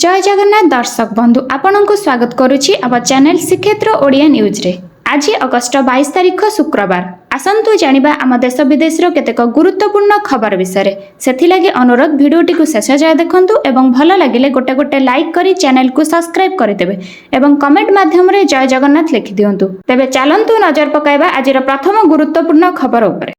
जय जगन्नाथ दर्शक बंधु आपण को स्वागत करुछि अब चैनल श्रीक्षेत्र ओडिया न्यूज रे। आज अगस्ट 22 तारिख शुक्रवार आसंतु जानिबा आम देश विदेश केतेक गुरुत्वपूर्ण खबर विषय से लगे अनुरोध भिडियोटी को शेष जाए देखंतु एवं भल लगिले गोटे गोटे लाइक करी चैनल को सब्सक्राइब करदेबे एवं कमेंट माध्यम रे जय जगन्नाथ लिखि दियंतु। तेबे चलंतु नजर पकाइबा आजिर प्रथम गुरुत्वपूर्ण खबर उपरे।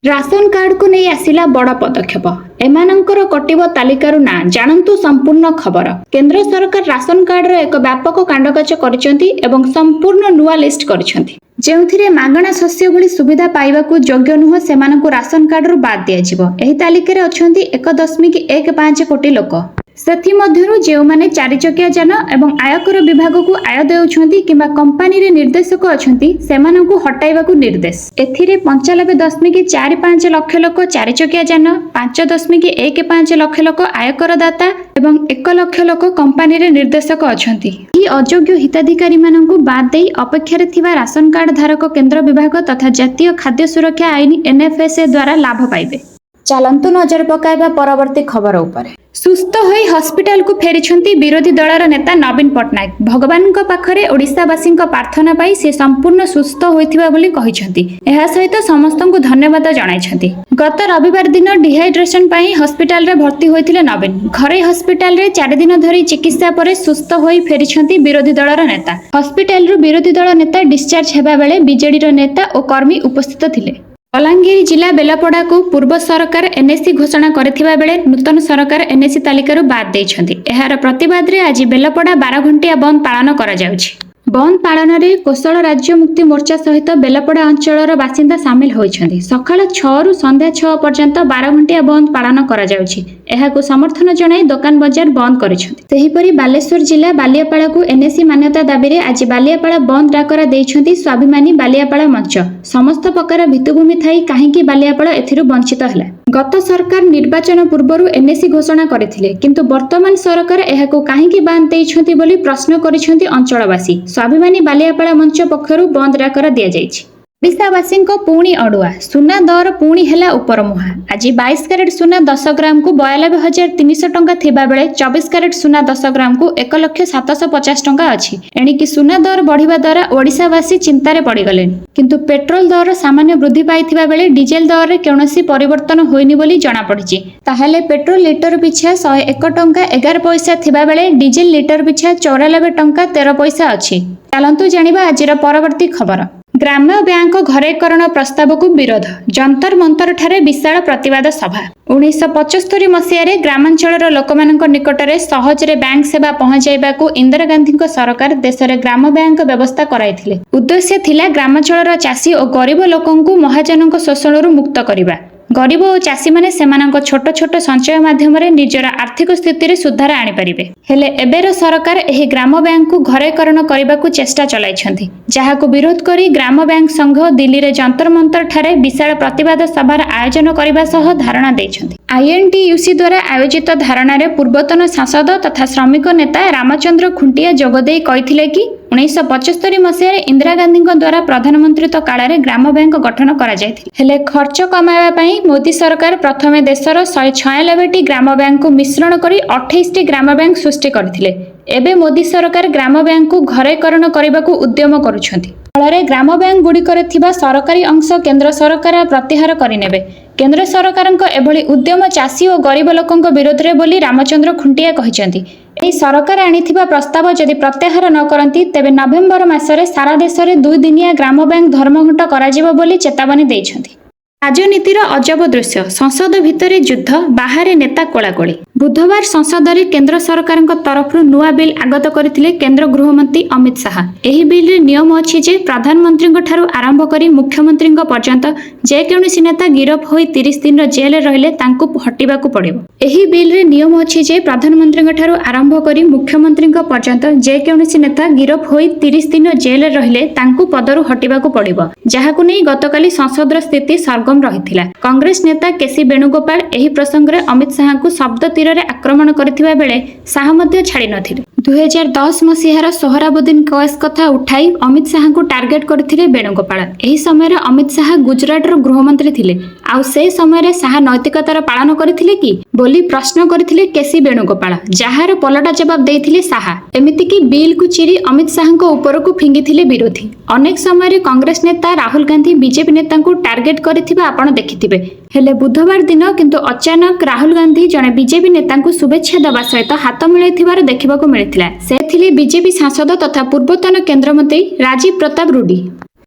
राशन कार्ड को नहीं आसिला बड़ पदक्षेप एमानंकर कटिब तालिकारु ना जानंतु संपूर्ण खबर। केंद्र सरकार राशन कार्ड रो एक व्यापक कांडकाच करिसेंती एवं संपूर्ण नुआ लिस्ट करिसेंती जेउथिरे मागणा शस्य भली सुविधा पाइबाकू योग्य नुह सेमानकू राशन कार्ड रु बाद दिया जिवो। एही तालिकारे अछंती 1.15 कोटी लोक सेथि मध्यरु जेउ माने चारि चकिया जान एवं आयकर विभाग को आय देउछंती किबा कंपनी रे निर्देशक अछंती सेमानकू हटाइबाकू निर्देश। एथिरे 95.45 लाख लोक चारि चकिया जान 5.15 लाख लोक आयकर दाता एवं 1 लाख लोक कंपनी रे निर्देशक अछंती। ई अयोग्य हिताधिकारी मानकू बाद देई अपेक्षा थिबा राशन कार्ड धारक केंद्र विभाग तथा जातीय खाद्य सुरक्षा आईन एनएफएसए द्वारा लाभ पाइबे। चलंतु नजर पकाइबा परवर्ती खबर उपरे। सुस्थ होई हॉस्पिटल को फेरिछंती विरोधी दलर नेता नवीन पटनायक। भगवान को पाखरे ओडिशावासी प्रार्थना पाई से संपूर्ण सुस्थ होइथिबा बोली कहिछंती। एहा सहित समस्त को धन्यवाद जणाइछंती। गत रविवार दिन डिहाइड्रेशन पाई हॉस्पिटल रे भर्ती होइथिले नवीन। घरे हॉस्पिटल रे 4 दिन धरी चिकित्सा परे सुस्थ होई फेरिछंती विरोधी दलर नेता। हॉस्पिटल रो विरोधी दल नेता डिस्चार्ज हेबा बेले बीजेडी रो नेता और कर्मी उपस्थित थिले। बलांगीर जिला बेलापड़ा को पूर्व सरकार एनएसी घोषणा करथिबा बेले नूतन सरकार एनएसी तालिकारु बाद दैछंती। एहार प्रतिवाद रे आज बेलापड़ा 12 घंटिया बंद पालन करा जाउछि। बंद पालन रे कोशल राज्य मुक्ति मोर्चा सहित बेलापड़ा अंचलर बासिंदा सामिल होइछंती। सकाळ 6 रु संध्या 6 पर्यंत 12 घंटिया बंद पालन करा जाउछि। एहाकु समर्थन जणाई दुकान बाजार बंद करिछंती। सेहिपरि बालेश्वर जिला बालियापाड़ा को एनएसी मान्यता दाबी रे आज बालियापाड़ा बंद डाकरा दैछंती स्वाभिमानी बालियापाड़ा मंच। समस्त प्रकार भित्तिभूमि थाई काहेकि बालियापाड़ा एथिरु वंचित हला। गत सरकार निर्वाचन पूर्वरु एनएसी घोषणा करथिले किंतु वर्तमान सरकार एहाकु काहेकि बांध दैछंती बोली प्रश्न करिछंती अंचलवासी। स्वाभिमानी बालियापाड़ा मंच पक्षरु बंद डाकरा दिया जाइछि। ओडिशावासी पुणी अड़ुआ सुना दर पुणी हेला उपरमुहा। आज 22 कैरेट सुना 10 ग्राम को 92,300 टंका थिबा बेले 24 कैरेट सुना 10 ग्राम को 1,750,000 टंका अछि। एणिकी सुना दर बढ़िबा द्वारा ओडिशावासी चिंतारे पड़ी गले किंतु पेट्रोल दर सामान्य वृद्धि पाइथिबा बेले डीजेल दर रे कौनसी परिवर्तन होइनी बोली जणा पड़िछि। ताहाले पेट्रोल लिटर पिछा 101 टंका 11 पैसा थिबा बेले डीजेल लिटर पिछा 94 टंका 13 पैसा अछि। चलंतु जानिबा आजिर परवर्ती खबर। ग्राम्य बैंक घरेकरण प्रस्ताव को विरोध जंतर मंतर ठारे विशाल प्रतिवाद सभा। 1975 मसीह ग्रामांचल लोकमानक निकटरे सहजरे बैंक सेवा पहुंचाइबा को इंदिरा गांधी सरकार देश में ग्राम बैंक व्यवस्था कराइथिले। उद्देश्य थिला ग्रामांचल चाषी और गरीब लोकंकु महाजनक शोषण मुक्त करबा। गरीब और चाषी माने सेमानक छोट छोट संचय माध्यम निजर आर्थिक स्थिति रे सुधार आनी परिबे। हेले एबेर सरकार एही ग्राम बैंक को घरेकरण करबाकू चेष्टा चलाइछंती जाहाकू विरोध करी ग्राम बैंक संघ दिल्ली रे जंतर मंतर ठारे विशाल प्रतिवाद सभार आयोजन करबा सह धारणा दैछंती। आईएनटीयूसी द्वारा आयोजित धारणा रे पूर्वतन सांसद तथा श्रमिक नेता रामचंद्र खुंटिया जोगदेई कहिथिले कि 1975 मसीह इंदिरा गांधी द्वारा प्रधानमंत्रित्व काल रे ग्राम बैंक गठन करा जायथिले। हेले खर्च कमाइबा पई मोदी सरकार प्रथमे देशर 196 ग्राम बैंक को मिश्रण करी 28 ग्राम बैंक सृष्टि करथिले। एबे मोदी सरकार ग्राम बैंक को घरेकरण करबाकू उद्यम करुछंती। फଳରେ ग्राम बैंक गुड़िकर थिबा सरकारी अंश केंद्र सरकार प्रत्याहार करिनेबे। केंद्र सरकारक एभली उद्यम चाषी और गरीब लोकंक विरोध रे बोली रामचंद्र खुंटिया कहिसेंती। एही सरकार आनिथिबा प्रस्ताव जदि प्रत्याहार न करंती तेबे नवेम्बर मासरे सारा देश रे 2 दिनिया ग्राम बैंक धर्मघट कराजिबो बोली चेतावनी दैछंती। राजनीतिर अजब दृश्य संसद भितर युद्ध बाहर नेता कोलाकोली। बुधवार संसद में केंद्र सरकार तरफ नुआ बिल आगत करथिले केंद्र गृहमंत्री अमित शाह। एही बिल रे नियम अछि जे प्रधानमंत्री ठारू आरंभ करी मुख्यमंत्री पर्यंत जेकौनसी नेता गिरफ होई 30 दिन जेल रहिले तांकु हटिबाकू पड़िबो। एही बिल रे नियम अछि जे प्रधानमंत्री ठारू आरंभ करी मुख्यमंत्री पर्यंत जेकौनसी नेता गिरफ होई 30 दिन जेल रहिले तांकु पदरु हटिबाकू पड़िबो। जाहाकू नै गतकाली संसदर स्थिति सरगम रहिथिला। कांग्रेस नेता केसी वेणुगोपाल एही प्रसंग रे अमित शाह को शब्द तीर रे आक्रमण करथिबा बेले शाह मध्य छाड़ी नथिले। 2010 ମସିହାର सोहराबुद्दीन केस कथा उठाई अमित शाह को टार्गेट करथिले वेणुगोपाल। एही समय अमित शाह गुजरातर गृहमंत्री थिले। आउ से समय शाह नैतिकतार पालन करथिले कि बोली प्रश्न करथिले केसी वेणुगोपाल, जहार पलटा जवाब देथिले शाह। एमिति कि बिल को चिरी अमित शाह को ऊपर को फिंगिथिले विरोधी। अनेक समय कांग्रेस नेता राहुल गांधी बीजेपी नेता को टार्गेट करथिबा आपण देखिथिबे। हेले बुधवार दिन किंतु अचानक राहुल गांधी जने बीजेपी नेता को शुभेच्छा देवा सहित हाथ मिलाइथिबार देखिबाको मिलिथिला। से थिले बीजेपी सांसद तथा पूर्वतन केंद्रमंत्री राजीव प्रताप रूडी।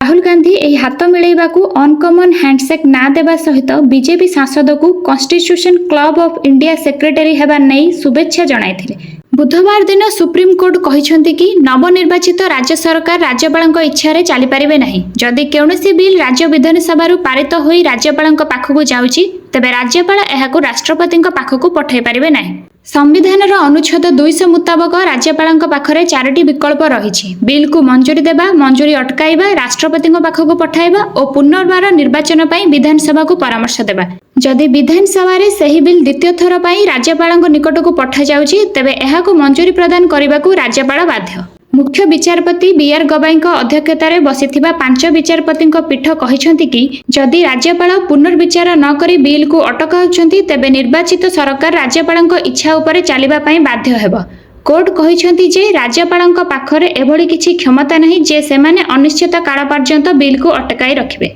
राहुल गांधी एही हाथ मिलाइबाकू अनकमन हैंडशेक ना देवा सहित बीजेपी सांसद को constitution club of India secretary हेबा नै शुभेच्छा जणाइथिले। बुधवार दिन सुप्रीम कोर्ट कहिसंती कि नवनिर्वाचित राज्य सरकार राज्यपालଙ୍କ इच्छारे चली पारिबे नाही। जदि कौनसी बिल राज्य विधानसभा पारित होई राज्यपालଙ୍କ पाखकु जाउची तेबे राज्यपाल एहाकु राष्ट्रपतिଙ୍କ पाखकु पठाई पारिबे नाही। संविधानर अनुच्छेद 200 मुताबक राज्यपालଙ୍କ पाखरे 4टी विकल्प रहिछि। बिल को मंजूरी देबा, मंजूरी अटकाइबा, राष्ट्रपतिଙ୍କ पाखकु पठाइबा और पुनर्बार निर्वाचन पई विधानसभा को परामर्श देबा। जदि विधानसभा रे सही बिल द्वितीय थर पई राज्यपालଙ୍କ निकटकु पठा जाउछि तेबे एहाकु मंजूरी प्रदान करिबाकू राज्यपाल बाध्य। मुख्य विचारपति बीआर गवाईଙ୍କ अध्यक्षतार बसिथिबा 5 विचारपतिଙ୍କ पीठ कहिसंती कि जदि राज्यपाल पुनर्विचार न करी बिल को अटकाउछंती तेबे निर्वाचित सरकार राज्यपालଙ୍କ इच्छा उपरे चलिबा पई बाध्य हेबो। कोर्ट कहिसंती जे राज्यपालଙ୍କ पाखरे एभली किछि क्षमता नाही जे सेमाने अनिश्चित काल पर्यंत बिल को अटकाई रखिबे।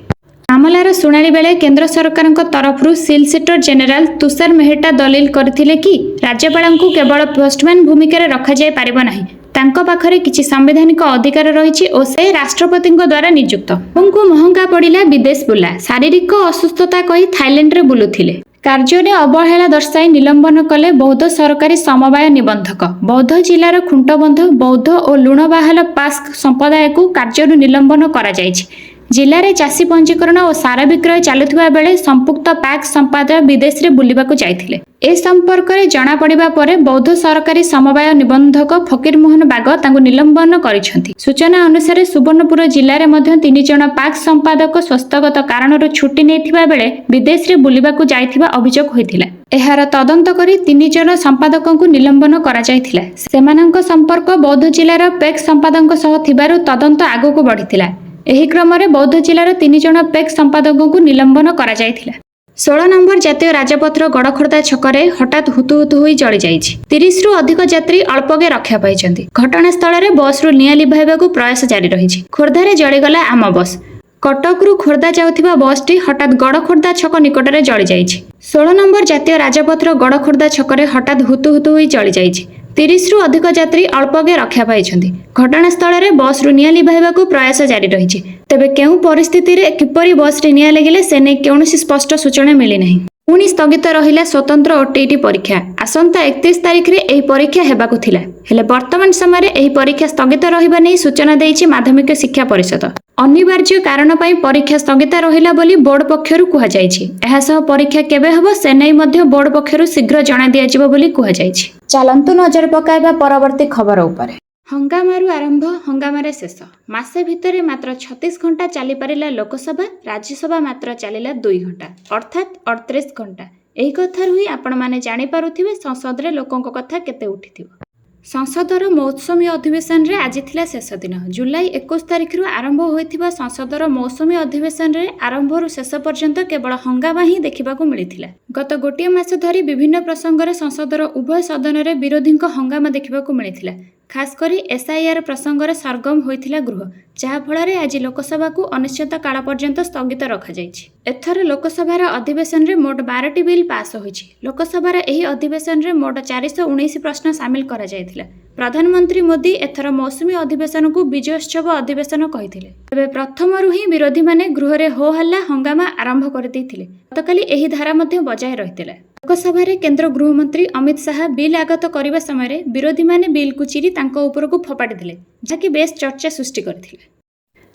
मामलार शुणाणी बेले केंद्र सरकारଙ୍କ तरफरु सिलसिटर जनरल तुषार मेहता दलील करथिले कि राज्यपालଙ୍କୁ केवल पोस्टमैन भूमिका रे रखा जाय पारिबो नाही। तांको पाखरे किछि संवैधानिक अधिकार रहिछि ओ से राष्ट्रपतिଙ୍କ द्वारा नियुक्त। उनको महंगा पड़िला विदेश बुला, शारीरिक असुस्थता कही थाईलैंड रे बुलुथिले। कार्य अवहेला दर्शाई निलंबन कले बौद्ध सरकारी समवाय निबंधक। बौद्ध जिलार खुंटबंध बौद्ध और लुणबाहाल पास संप्रदाय को कार्य निलंबन करा जायछि। जिले में चाषी पंजीकरण और सार विक्रय चलुवा बेले संपुक्त पैक संपादक विदेश में बुलवाक जाइथिले। ए संपर्क में जना पड़िबा परे बौद्ध सरकारी समवाय निबंधक फकीर मोहन बाग तांको निलंबन करिसेंती। सूचना अनुसार सुवर्णपुर जिले में 3 जन पैक संपादक स्वास्थ्यगत कारण छुट्टी नेथिबा बेले विदेश में बुलवाक जाइथिबा अभियोग होइथिला। एहार तदंत करी 3 जन संपादक निलंबन करा जाइथिला। सेमानंक संपर्क बौद्ध जिलार पैक संपादक सह थिबारु तदंत आगको बढ़िथिला। एही क्रम में बौद्ध जिलार 3 जन पैक संपादक को निलंबन करा जाइथिला। 16 नंबर जातीय राजपथर गड़खोर्धा छकरे हठात हुतुहुतु होई जଳି जाइछि। 30 रु अधिक यात्री अल्पके रक्षा पाइछन्ति। घटनास्थल में बस रु निया लिभाइबाकू प्रयास जारी रहिछि। खोर्धारे जळिगला आम बस। कटक रु खोर्धा जाउथिबा बसटी हठात गड़खोर्धा छक निकटरे जଳି जाइछि। 16 नंबर जातीय राजपथर गड़खोर्धा छकरे हठात हुतुहुतु होई जଳି जाइछि। 30 रु अधिक यात्री अल्पके रक्षा पाइछन्ति। घटनास्थल में बस रु निया लिभाइबाकू प्रयास जारी रहिछि। तेबे केउ परिस्थिति रे किपरि बस रे निया लागिले से नै कौनसी स्पष्ट सूचना मिली नाही। पुणी स्थगित रहिला स्वतंत्र ओटीईटी परीक्षा। आसंता 31 तारिख रे एही परीक्षा हेबाकू थिला। हेले वर्तमान समय रे एही परीक्षा स्थगित रहिबा नै सूचना दैछि माध्यमिक शिक्षा परिषद। अनिवार्य कारण पई परीक्षा स्थगित रहिला बोली बोर्ड पक्षरु कुहा जाइछि। एहा सह परीक्षा केबे हबो से नै मध्य बोर्ड पक्षरु शीघ्र जणा दिया जिवो बोली कुहा जाइछि। चलंतु नजर पकाइबा परवर्ती खबर उपरे। हंगामारू आरंभ, हंगामारे शेष। मासे भितरे मात्र 36 घंटा चली पारिला लोकसभा, राज्यसभा मात्र चलिला 2 घंटा अर्थात 38 घंटा। एही कथारु ही आपण माने जानि पारुथिबे संसद रे लोकंक कथा केते उठिथिबो। संसदर मौसुमी अधिवेशन रे आज थिला शेष दिन। जुलाई 21 तारिख रु आरंभ होइथिबा संसदर मौसुमी अधिवेशन रे आरंभरू शेष पर्यंत केवल हंगामा ही देखिबाकू मिलिथिला। गत गोटिए मास धरी विभिन्न प्रसंग रे संसदर उभय सदन रे विरोधीक हंगामा देखिबाकू मिलिथिला। खास करी एसआईआर प्रसंग रे सरगम होइथिला गृह, जहा फଳରେ आज लोकसभा को अनिश्चित काल पर्यंत स्थगित रखा जाइछि। एथर लोकसभार अधिवेशन रे मोट 12टी बिल पास होइछि। लोकसभार एही अधिवेशन रे मोट 419 प्रश्न शामिल करा जायथिला। प्रधानमंत्री मोदी एथर मौसुमी अधिवेशन को विजयोत्सव अधिवेशन कहिथिले। तबे प्रथमरु ही विरोधी माने गृह रे हो हल्ला हंगामा आरंभ कर दैथिले। गतकाली एही धारा मध्ये बजाय रहिथिला। लोकसभा रे केंद्र गृहमंत्री अमित शाह बिल आगत करबा समय रे विरोधी माने बिल को चिरी तांको ऊपर को फपाडी दिले, जाकी बेस चर्चा सृष्टि करथिले।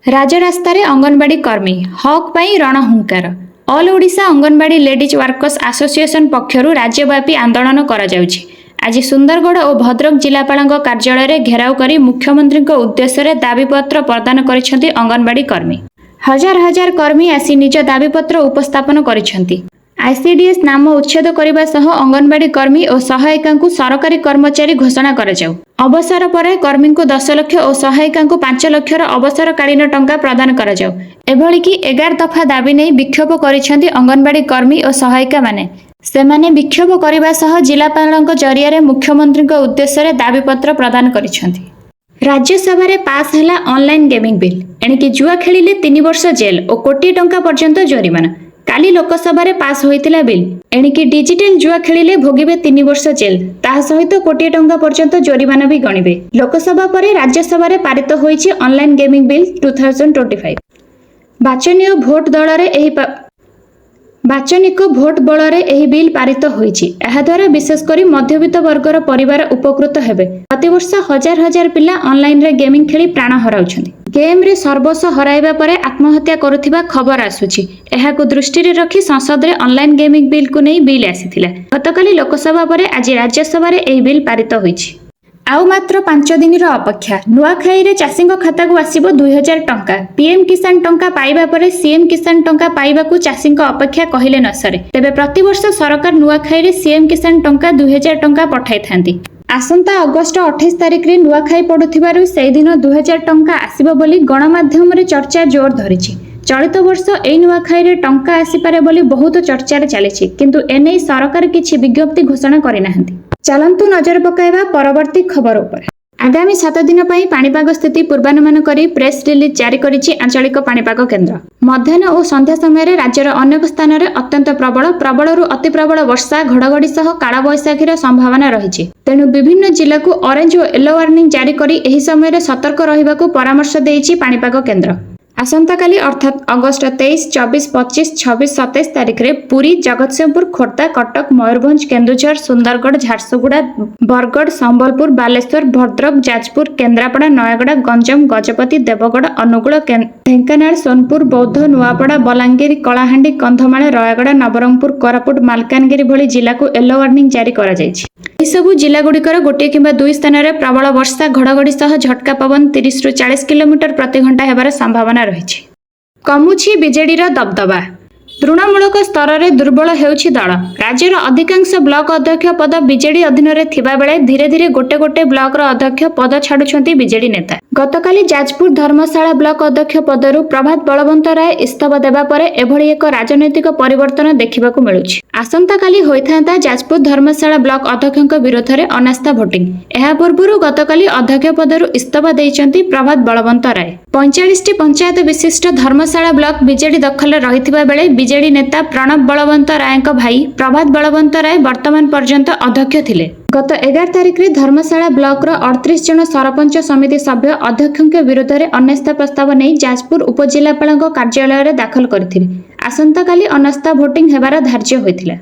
राजरास्ता रे अंगनवाड़ी कर्मी हक पई रणहुंकार। All Odisha anganwadi ladies workers association पक्षरु राज्यव्यापी आंदोलन करा जाउछि। आज सुंदरगढ़ और भद्रक जिलापालଙ୍କ कार्यालय रे घेराव करी मुख्यमंत्री उद्देश्य रे दाबीपत्र प्रदान करिसेंती अंगनवाड़ी कर्मी। हजार हजार कर्मी आसी निज दाबीपत्र उपस्थापन करिसेंती। आईसीडीएस नाम उच्छेद करने सह अंगनवाड़ी कर्मी और सहायिका सरकारी कर्मचारी घोषणा कराଯାऊ। अवसर पर कर्मी को 10 लाख और सहायिका 5 लाख अवसरकालीन टंका प्रदान कराଯାऊ। एभली कि 11 दफा दाबी नहीं विक्षोभ करिसेंती अंगनवाड़ी कर्मी और सहायिका माने। सेमाने विक्षोभ करने सह जिलापाल जरिया मुख्यमंत्री उद्देश्य दाबीपत्र प्रदान करिसेंती। राज्यसभा रे पास हैला ऑनलाइन गेमिंग बिल। एणिकी जुआ खेलिले 3 वर्ष जेल और कोटी टंका पर्यंत जरिमाना। काली लोकसभा रे पास होइतिला बिल। एणिकी डिजिटल जुआ खेलिले भोगिबे 3 वर्ष जेल ताहा सहित कोटी टंका पर्यंत जरिमाना भी गणिबे। लोकसभा परे राज्यसभा रे पारित होइछि ऑनलाइन गेमिंग बिल 2025। बाचनीय भोट दलरे एही बाचनिक भोट बଳରେ ଏହି ବିଲ୍ ପାରିତ ହୋଇଛି। ଏହାଦ୍ୱାରା ବିଶେଷ କରି ମଧ୍ୟବିତ୍ତ ବର୍ଗର ପରିବାର ଉପକୃତ ହେବେ। ପ୍ରତିବର୍ଷ ହଜାର ହଜାର ପିଲା ଅନଲାଇନରେ ଗେମିଂ ଖେଳି ପ୍ରାଣ ହରାଉଛନ୍ତି। ଗେମ୍ରେ ସର୍ବସ୍ୱ ହରାଇବା ପରେ ଆତ୍ମହତ୍ୟା କରୁଥିବା ଖବର ଆସୁଛି। ଏହାକୁ ଦୃଷ୍ଟିରେ ରଖି ସଂସଦରେ ଅନଲାଇନ ଗେମିଂ ବିଲ୍କୁ ନେଇ ବିଲ୍ ଆସିଥିଲା। ଗତକାଲି ଲୋକସଭା ପରେ ଆଜି ରାଜ୍ୟସଭାରେ ଏହି ବିଲ୍ ପାରିତ ହୋଇଛି। ଆଉ ମାତ୍ର 5 ଦିନର ଅପେକ୍ଷା। ନୂଆଖାଇରେ ଚାଷୀଙ୍କ ଖାତାକୁ ଆସିବ 2000 ଟଙ୍କା। ପିଏମ୍ କିଷାନ ଟଙ୍କା ପାଇବା ପରେ ସିଏମ୍ କିଷାନ ଟଙ୍କା ପାଇବାକୁ ଚାଷୀଙ୍କ ଅପେକ୍ଷା କହିଲେ ନ ସରେ। ତେବେ ପ୍ରତିବର୍ଷ ସରକାର ନୂଆଖାଇରେ ସିଏମ୍ କିଷାନ ଟଙ୍କା 2000 ଟଙ୍କା ପଠାଇଥାନ୍ତି। ଆସନ୍ତା ଅଗଷ୍ଟ 28 ତାରିଖରେ ନୂଆଖାଇ ପଡୁଥିବାରୁ ସେହିଦିନ 2000 ଟଙ୍କା ଆସିବ ବୋଲି ଗଣମାଧ୍ୟମରେ ଚର୍ଚ୍ଚା ଜୋର ଧରିଛି। ଚଳିତ ବର୍ଷ ଏହି ନୂଆଖାଇରେ ଟଙ୍କା ଆସିପାରେ ବୋଲି ବହୁତ ଚର୍ଚ୍ଚାରେ ଚାଲିଛି, କିନ୍ତୁ ଏନେଇ ସରକାର କିଛି ବିଜ୍ଞପ୍ତି ଘୋଷଣା କରିନାହାନ୍ତି। ଚାଲନ୍ତୁ ନଜର ପକାଇବା ପରବର୍ତ୍ତୀ ଖବର ଉପରେ। ଆଗାମୀ 7 ଦିନ ପାଇଁ ପାଣିପାଗ ସ୍ଥିତି ପୂର୍ବାନୁମାନ କରି ପ୍ରେସ୍ ରିଲିଜ୍ ଜାରି କରିଛି ଆଞ୍ଚଳିକ ପାଣିପାଗ କେନ୍ଦ୍ର। ମଧ୍ୟାହ୍ନ ଓ ସନ୍ଧ୍ୟା ସମୟରେ ରାଜ୍ୟର ଅନେକ ସ୍ଥାନରେ ଅତ୍ୟନ୍ତ ପ୍ରବଳରୁ ଅତି ପ୍ରବଳ ବର୍ଷା, ଘଡ଼ଘଡ଼ି ସହ କାଳବୈଶାଖୀର ସମ୍ଭାବନା ରହିଛି। ତେଣୁ ବିଭିନ୍ନ ଜିଲ୍ଲାକୁ ଅରେଞ୍ଜ ଓ ୟେଲୋ ୱାର୍ଣ୍ଣିଂ ଜାରି କରି ଏହି ସମୟରେ ସତର୍କ ରହିବାକୁ ପରାମର୍ଶ ଦେଇଛି ପାଣିପାଗ କେନ୍ଦ୍ର। ଆସନ୍ତାକାଲି ଅର୍ଥାତ୍ ଅଗଷ୍ଟ 23, 24, 25, 26, 27 ତାରିଖରେ ପୁରୀ, ଜଗତସିଂହପୁର, ଖୋର୍ଦ୍ଧା, କଟକ, ମୟୂରଭଞ୍ଜ, କେନ୍ଦୁଝର, ସୁନ୍ଦରଗଡ଼, ଝାରସୁଗୁଡ଼ା, ବରଗଡ଼, ସମ୍ବଲପୁର, ବାଲେଶ୍ୱର, ଭଦ୍ରକ, ଯାଜପୁର, କେନ୍ଦ୍ରାପଡ଼ା, ନୟାଗଡ଼, ଗଞ୍ଜାମ, ଗଜପତି, ଦେବଗଡ଼, ଅନୁଗୁଳ, ଢେଙ୍କାନାଳ, ସୋନପୁର, ବୌଦ୍ଧ, ନୂଆପଡ଼ା, ବଲାଙ୍ଗୀର, କଳାହାଣ୍ଡି, କନ୍ଧମାଳ, ରାୟଗଡ଼ା, ନବରଙ୍ଗପୁର, କୋରାପୁଟ, ମାଲକାନଗିରି ଭଳି ଜିଲ୍ଲାକୁ ୟେଲୋ ୱାର୍ଣ୍ଣିଂ ଜାରି କରାଯାଇଛି। ଏହିସବୁ ଜିଲ୍ଲାଗୁଡ଼ିକର ଗୋଟିଏ କିମ୍ବା 2 ସ୍ଥାନରେ ପ୍ରବଳ ବର୍ଷା, ଘଡ଼ଘଡ଼ି ସହ ଝଟକା ପବନ 30ରୁ 40 କିଲୋମିଟର ପ୍ରତି ଘଣ୍ଟା ହେବାର ସମ୍ଭାବନା ରହିଛି। କମୁଛି ବିଜେଡିର ଦବଦବା। ତୃଣମୂଳକ ସ୍ତରରେ ଦୁର୍ବଳ ହେଉଛି ଦଳ। ରାଜ୍ୟର ଅଧିକାଂଶ ବ୍ଲକ ଅଧ୍ୟକ୍ଷ ପଦ ବିଜେଡି ଅଧୀନରେ ଥିବାବେଳେ ଧୀରେ ଧୀରେ ଗୋଟେ ଗୋଟେ ବ୍ଲକର ଅଧ୍ୟକ୍ଷ ପଦ ଛାଡୁଛନ୍ତି ବିଜେଡି ନେତା। ଗତକାଲି ଯାଜପୁର ଧର୍ମଶାଳା ବ୍ଲକ ଅଧ୍ୟକ୍ଷ ପଦରୁ ପ୍ରଭାତ ବଳବନ୍ତ ରାୟ ଇସ୍ତଫା ଦେବା ପରେ ଏଭଳି ଏକ ରାଜନୈତିକ ପରିବର୍ତ୍ତନ ଦେଖିବାକୁ ମିଳୁଛି। ଆସନ୍ତାକାଲି ହୋଇଥାନ୍ତା ଯାଜପୁର ଧର୍ମଶାଳା ବ୍ଲକ ଅଧ୍ୟକ୍ଷଙ୍କ ବିରୋଧରେ ଅନାସ୍ଥା ଭୋଟିଂ। ଏହା ପୂର୍ବରୁ ଗତକାଲି ଅଧ୍ୟକ୍ଷ ପଦରୁ ଇସ୍ତଫା ଦେଇଛନ୍ତି ପ୍ରଭାତ ବଳବନ୍ତ ରାୟ। 45ଟି ପଞ୍ଚାୟତ ବିଶିଷ୍ଟ ଧର୍ମଶାଳା ବ୍ଲକ ବିଜେଡି ଦଖଲରେ ରହିଥିବା ବେଳେ ବିଜେଡି ନେତା ପ୍ରଣବ ବଳବନ୍ତ ରାୟଙ୍କ ଭାଇ ପ୍ରଭାତ ବଳବନ୍ତ ରାୟ ବର୍ତ୍ତମାନ ପର୍ଯ୍ୟନ୍ତ ଅଧ୍ୟକ୍ଷ ଥିଲେ। ଗତ 11 ତାରିଖରେ ଧର୍ମଶାଳା ବ୍ଲକର 38 ଜଣ ସରପଞ୍ଚ ସମିତି ସଭ୍ୟ ଅଧ୍ୟକ୍ଷଙ୍କ ବିରୋଧରେ ଅନାସ୍ଥା ପ୍ରସ୍ତାବ ନେଇ ଯାଜପୁର ଉପଜିଲ୍ଲାପାଳଙ୍କ କାର୍ଯ୍ୟାଳୟରେ ଦାଖଲ କରିଥିଲେ। ଆସନ୍ତାକାଲି ଅନାସ୍ଥା ଭୋଟିଂ ହେବାର ଧାର୍ଯ୍ୟ ହୋଇଥିଲା।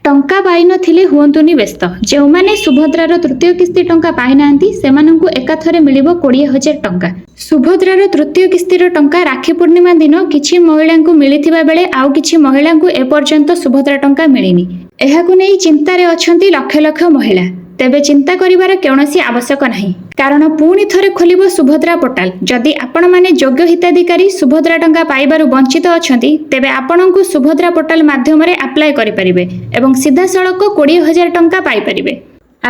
ଟଙ୍କା ପାଇନଥିଲେ ହୁଅନ୍ତୁନି ବ୍ୟସ୍ତ। ଯେଉଁମାନେ ସୁଭଦ୍ରାର ତୃତୀୟ କିସ୍ତି ଟଙ୍କା ପାଇନାହାନ୍ତି ସେମାନଙ୍କୁ ଏକାଥରେ ମିଳିବ 20,000 ଟଙ୍କା। ସୁଭଦ୍ରାର ତୃତୀୟ କିସ୍ତିର ଟଙ୍କା ରାକ୍ଷୀ ପୂର୍ଣ୍ଣିମା ଦିନ କିଛି ମହିଳାଙ୍କୁ ମିଳିଥିବା ବେଳେ ଆଉ କିଛି ମହିଳାଙ୍କୁ ଏପର୍ଯ୍ୟନ୍ତ ସୁଭଦ୍ରା ଟଙ୍କା ମିଳିନି। ଏହାକୁ ନେଇ ଚିନ୍ତାରେ ଅଛନ୍ତି ଲକ୍ଷ ଲକ୍ଷ ମହିଳା। ତେବେ ଚିନ୍ତା କରିବାର କୌଣସି ଆବଶ୍ୟକ ନାହିଁ, କାରଣ ପୁଣି ଥରେ ଖୋଲିବ ସୁଭଦ୍ରା ପୋର୍ଟାଲ। ଯଦି ଆପଣମାନେ ଯୋଗ୍ୟ ହିତାଧିକାରୀ ସୁଭଦ୍ରା ଟଙ୍କା ପାଇବାରୁ ବଞ୍ଚିତ ଅଛନ୍ତି, ତେବେ ଆପଣଙ୍କୁ ସୁଭଦ୍ରା ପୋର୍ଟାଲ ମାଧ୍ୟମରେ ଆପ୍ଲାଏ କରିପାରିବେ ଏବଂ ସିଧାସଳଖ 20,000 ଟଙ୍କା ପାଇପାରିବେ।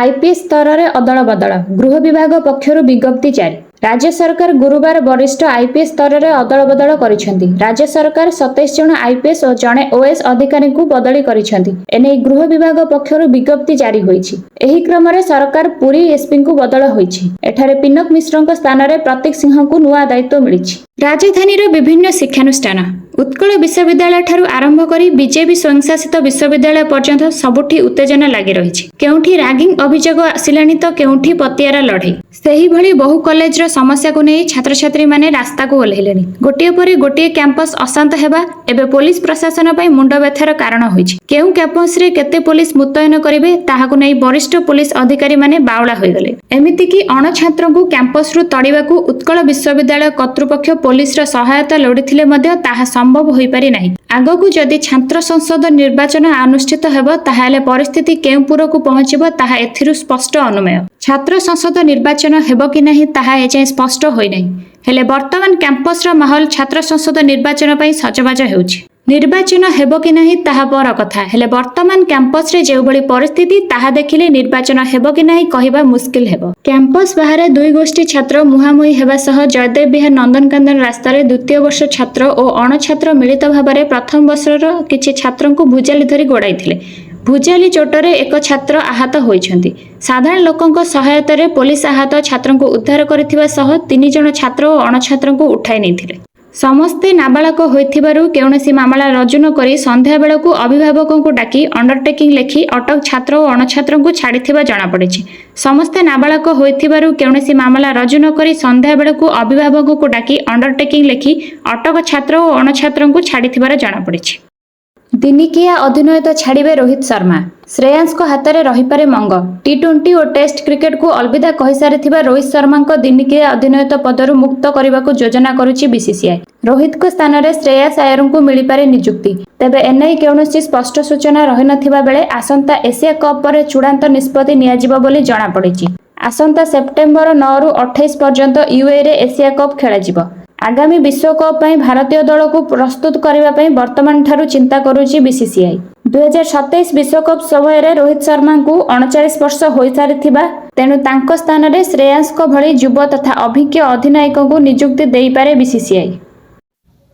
ଆଇପିଏସ୍ ସ୍ତରରେ ଅଦଳ ବଦଳ। ଗୃହ ବିଭାଗ ପକ୍ଷରୁ ବିଜ୍ଞପ୍ତି ଜାରି। ରାଜ୍ୟ ସରକାର ଗୁରୁବାର ବରିଷ୍ଠ ଆଇପିଏସ୍ ସ୍ତରରେ ଅଦଳ ବଦଳ କରିଛନ୍ତି। ରାଜ୍ୟ ସରକାର 27 ଜଣ ଆଇପିଏସ୍ ଓ ଜଣେ ଓଏସ୍ ଅଧିକାରୀଙ୍କୁ ବଦଳି କରିଛନ୍ତି। ଏନେଇ ଗୃହ ବିଭାଗ ପକ୍ଷରୁ ବିଜ୍ଞପ୍ତି ଜାରି ହୋଇଛି। ଏହି କ୍ରମରେ ସରକାର ପୁରୀ ଏସ୍ପିଙ୍କୁ ବଦଳ ହୋଇଛି। ଏଠାରେ ପିନକ ମିଶ୍ରଙ୍କ ସ୍ଥାନରେ ପ୍ରତୀକ ସିଂହଙ୍କୁ ନୂଆ ଦାୟିତ୍ୱ ମିଳିଛି। ରାଜଧାନୀର ବିଭିନ୍ନ ଶିକ୍ଷାନୁଷ୍ଠାନ ଉତ୍କଳ ବିଶ୍ୱବିଦ୍ୟାଳୟ ଠାରୁ ଆରମ୍ଭ କରି ବିଜେପି ସ୍ୱୟଂଶାସିତ ବିଶ୍ୱବିଦ୍ୟାଳୟ ପର୍ଯ୍ୟନ୍ତ ସବୁଠି ଉତ୍ତେଜନା ଲାଗି ରହିଛି। କେଉଁଠି ରାଗିଂ ଅଭିଯୋଗ ଆସିଲାଣି ତ କେଉଁଠି ପତିଆରା ଲଢ଼େଇ। ସେହିଭଳି ବହୁ କଲେଜର ସମସ୍ୟାକୁ ନେଇ ଛାତ୍ରଛାତ୍ରୀମାନେ ରାସ୍ତାକୁ ଓହ୍ଲାଇଲେଣି। ଗୋଟିଏ ପରେ ଗୋଟିଏ କ୍ୟାମ୍ପସ ଅଶାନ୍ତ ହେବା ଏବେ ପୋଲିସ ପ୍ରଶାସନ ପାଇଁ ମୁଣ୍ଡବ୍ୟଥାର କାରଣ ହୋଇଛି। କେଉଁ କ୍ୟାମ୍ପସରେ କେତେ ପୋଲିସ ମୁତୟନ କରିବେ ତାହାକୁ ନେଇ ବରିଷ୍ଠ ପୋଲିସ ଅଧିକାରୀମାନେ ବାଉଳା ହୋଇଗଲେ। ଏମିତିକି ଅଣଛାତ୍ରଙ୍କୁ କ୍ୟାମ୍ପସରୁ ତଡ଼ିବାକୁ ଉତ୍କଳ ବିଶ୍ୱବିଦ୍ୟାଳୟ କର୍ତ୍ତୃପକ୍ଷ ପୋଲିସର ସହାୟତା ଲୋଡ଼ିଥିଲେ ମଧ୍ୟ ତାହା ସମ୍ଭବ ହୋଇପାରି ନାହିଁ। ଆଗକୁ ଯଦି ଛାତ୍ର ସଂସଦ ନିର୍ବାଚନ ଅନୁଷ୍ଠିତ ହେବ ତାହେଲେ ପରିସ୍ଥିତି କେଉଁ ପୁରକୁ ପହଞ୍ଚିବ ତାହା ଏଥିରୁ ସ୍ପଷ୍ଟ ଅନୁମେୟ। ଛାତ୍ର ସଂସଦ ନିର୍ବାଚନ ହେବ କି ନାହିଁ ତାହା ଏଯାଏଁ ସ୍ପଷ୍ଟ ହୋଇନାହିଁ। ହେଲେ ବର୍ତ୍ତମାନ କ୍ୟାମ୍ପସର ମାହୋଲ ଛାତ୍ର ସଂସଦ ନିର୍ବାଚନ ପାଇଁ ସଜବାଜ ହେଉଛି। ନିର୍ବାଚନ ହେବ କି ନାହିଁ ତାହା ପର କଥା, ହେଲେ ବର୍ତ୍ତମାନ କ୍ୟାମ୍ପସରେ ଯେଉଁଭଳି ପରିସ୍ଥିତି ତାହା ଦେଖିଲେ ନିର୍ବାଚନ ହେବ କି ନାହିଁ କହିବା ମୁସ୍କିଲ ହେବ। କ୍ୟାମ୍ପସ ବାହାରେ ଦୁଇ ଗୋଷ୍ଠୀ ଛାତ୍ର ମୁହାଁମୁହିଁ ହେବା ସହ ଜୟଦେବ ବିହାର ନନ୍ଦନକାନନ ରାସ୍ତାରେ ଦ୍ୱିତୀୟ ବର୍ଷ ଛାତ୍ର ଓ ଅଣଛାତ୍ର ମିଳିତ ଭାବରେ ପ୍ରଥମ ବର୍ଷର କିଛି ଛାତ୍ରଙ୍କୁ ଭୁଜାଲି ଧରି ଗୋଡ଼ାଇଥିଲେ। ଭୁଜାଲି ଚୋଟରେ ଏକ ଛାତ୍ର ଆହତ ହୋଇଛନ୍ତି। ସାଧାରଣ ଲୋକଙ୍କ ସହାୟତାରେ ପୋଲିସ ଆହତ ଛାତ୍ରଙ୍କୁ ଉଦ୍ଧାର କରିଥିବା ସହ 3 ଜଣ ଛାତ୍ର ଓ ଅଣଛାତ୍ରଙ୍କୁ ଉଠାଇ ନେଇଥିଲେ। ସମସ୍ତେ ନାବାଳକ ହୋଇଥିବାରୁ କୌଣସି ମାମଲା ରୁଜୁ ନ କରି ସନ୍ଧ୍ୟା ବେଳକୁ ଅଭିଭାବକଙ୍କୁ ଡାକି ଅଣ୍ଡରଟେକିଂ ଲେଖି ଅଟକ ଛାତ୍ର ଓ ଅଣଛାତ୍ରଙ୍କୁ ଛାଡ଼ିଥିବା ଜଣାପଡ଼ିଛି। ସମସ୍ତେ ନାବାଳକ ହୋଇଥିବାରୁ କୌଣସି ମାମଲା ରୁଜୁ ନ କରି ସନ୍ଧ୍ୟା ବେଳକୁ ଅଭିଭାବକଙ୍କୁ ଡାକି ଅଣ୍ଡରଟେକିଂ ଲେଖି ଅଟକ ଛାତ୍ର ଓ ଅଣଛାତ୍ରଙ୍କୁ ଛାଡ଼ିଥିବାର ଜଣାପଡ଼ିଛି। ଦିନିକିଆ ଅଧିନାୟକ ଛାଡ଼ିବେ ରୋହିତ ଶର୍ମା, ଶ୍ରେୟାସଙ୍କ ହାତରେ ରହିପାରେ ମଙ୍ଗ। ଟି20 ଓ ଟେଷ୍ଟ କ୍ରିକେଟକୁ ଅଲବିଦା କହିସାରିଥିବା ରୋହିତ ଶର୍ମାଙ୍କ ଦିନିକିଆ ଅଧିନାୟକ ପଦରୁ ମୁକ୍ତ କରିବାକୁ ଯୋଜନା କରୁଛି ବିସିସିଆଇ। ରୋହିତଙ୍କ ସ୍ଥାନରେ ଶ୍ରେୟାସ ଆୟରଙ୍କୁ ମିଳିପାରେ ନିଯୁକ୍ତି। ତେବେ ଏନେଇ କୌଣସି ସ୍ପଷ୍ଟ ସୂଚନା ରହିନଥିବା ବେଳେ ଆସନ୍ତା ଏସିଆ କପ୍ ପରେ ଚୂଡ଼ାନ୍ତ ନିଷ୍ପତ୍ତି ନିଆଯିବ ବୋଲି ଜଣାପଡ଼ିଛି। ଆସନ୍ତା ସେପ୍ଟେମ୍ବର 9ରୁ 28 ପର୍ଯ୍ୟନ୍ତ ୟୁଏଇରେ ଏସିଆ କପ୍ ଖେଳାଯିବ। ଆଗାମୀ ବିଶ୍ୱକପ୍ ପାଇଁ ଭାରତୀୟ ଦଳକୁ ପ୍ରସ୍ତୁତ କରିବା ପାଇଁ ବର୍ତ୍ତମାନଠାରୁ ଚିନ୍ତା କରୁଛି ବିସିସିଆଇ। 2027 ବିଶ୍ୱକପ୍ ସମୟରେ ରୋହିତ ଶର୍ମାଙ୍କୁ 39 ବର୍ଷ ହୋଇସାରିଥିବା, ତେଣୁ ତାଙ୍କ ସ୍ଥାନରେ ଶ୍ରେୟାସଙ୍କ ଭଳି ଯୁବ ତଥା ଅଭିଜ୍ଞ ଅଧିନାୟକଙ୍କୁ ନିଯୁକ୍ତି ଦେଇପାରେ ବିସିସିଆଇ।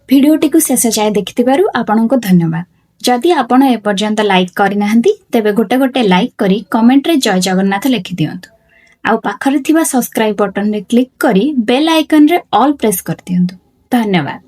ଭିଡ଼ିଓଟିକୁ ଶେଷ ଯାଏ ଦେଖିଥିବାରୁ ଆପଣଙ୍କୁ ଧନ୍ୟବାଦ। ଯଦି ଆପଣ ଏପର୍ଯ୍ୟନ୍ତ ଲାଇକ୍ କରିନାହାନ୍ତି ତେବେ ଗୋଟେ ଲାଇକ୍ କରି କମେଣ୍ଟରେ ଜୟ ଜଗନ୍ନାଥ ଲେଖିଦିଅନ୍ତୁ। ଆଉ ପାଖରେ ଥିବା ସବସ୍କ୍ରାଇବ୍ ବଟନରେ କ୍ଲିକ୍ କରି ବେଲ୍ ଆଇକନରେ ଅଲ୍ ପ୍ରେସ୍ କରିଦିଅନ୍ତୁ। ଧନ୍ୟବାଦ।